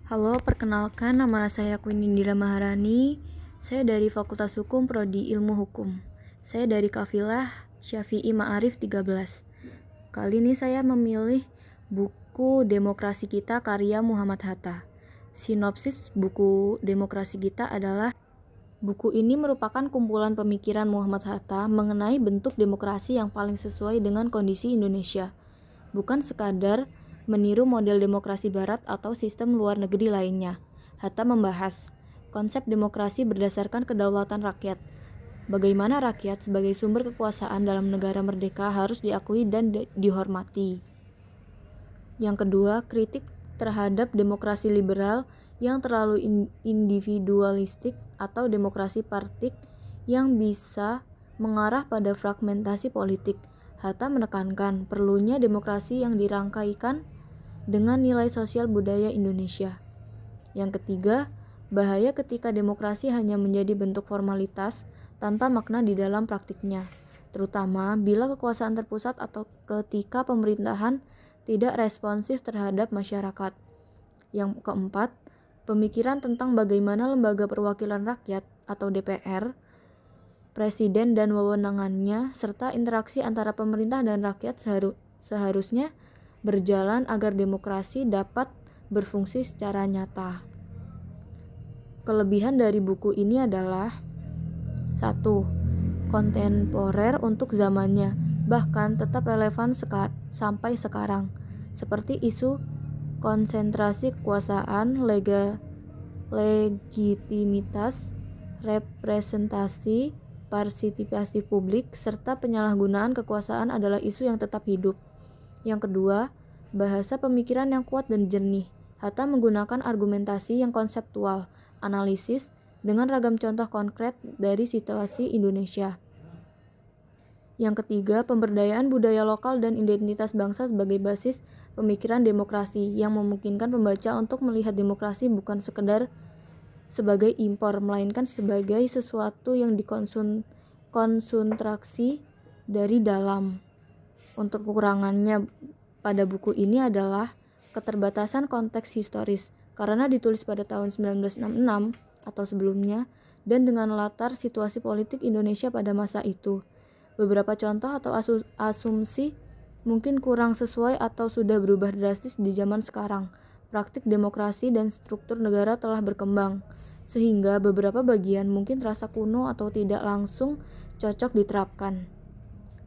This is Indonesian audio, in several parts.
Halo, perkenalkan nama saya Queen Indira Maharani. Saya dari Fakultas Hukum Prodi Ilmu Hukum. Saya dari Kafilah Syafi'i Ma'arif 13. Kali ini saya memilih buku Demokrasi Kita karya Muhammad Hatta. Sinopsis buku Demokrasi Kita adalah buku ini merupakan kumpulan pemikiran Muhammad Hatta mengenai bentuk demokrasi yang paling sesuai dengan kondisi Indonesia. Bukan sekadar meniru model demokrasi barat atau sistem luar negeri lainnya. Hatta membahas konsep demokrasi berdasarkan kedaulatan rakyat. Bagaimana rakyat sebagai sumber kekuasaan dalam negara merdeka harus diakui dan dihormati. Yang kedua, kritik terhadap demokrasi liberal yang terlalu individualistik atau demokrasi partik yang bisa mengarah pada fragmentasi politik. Hatta menekankan perlunya demokrasi yang dirangkaikan dengan nilai sosial budaya Indonesia. Yang ketiga, bahaya ketika demokrasi hanya menjadi bentuk formalitas tanpa makna di dalam praktiknya, terutama bila kekuasaan terpusat atau ketika pemerintahan tidak responsif terhadap masyarakat. Yang keempat, pemikiran tentang bagaimana lembaga perwakilan rakyat atau DPR, presiden dan wewenangannya, serta interaksi antara pemerintah dan rakyat seharusnya berjalan agar demokrasi dapat berfungsi secara nyata. Kelebihan dari buku ini adalah 1. Kontemporer untuk zamannya, bahkan tetap relevan sampai sekarang, seperti isu konsentrasi kekuasaan, legitimitas, representasi, partisipasi publik, serta penyalahgunaan kekuasaan adalah isu yang tetap hidup. Yang kedua, bahasa pemikiran yang kuat dan jernih. Hatta menggunakan argumentasi yang konseptual, analisis, dengan ragam contoh konkret dari situasi Indonesia. Yang ketiga, pemberdayaan budaya lokal dan identitas bangsa sebagai basis pemikiran demokrasi yang memungkinkan pembaca untuk melihat demokrasi bukan sekedar sebagai impor, melainkan sebagai sesuatu yang dikonsentrasi dari dalam. Untuk kekurangannya pada buku ini adalah keterbatasan konteks historis, karena ditulis pada tahun 1966 atau sebelumnya, dan dengan latar situasi politik Indonesia pada masa itu. Beberapa contoh atau asumsi mungkin kurang sesuai atau sudah berubah drastis di zaman sekarang. Praktik demokrasi dan struktur negara telah berkembang, sehingga beberapa bagian mungkin terasa kuno atau tidak langsung cocok diterapkan.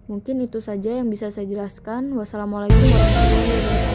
Mungkin itu saja yang bisa saya jelaskan. Wassalamualaikum warahmatullahi wabarakatuh.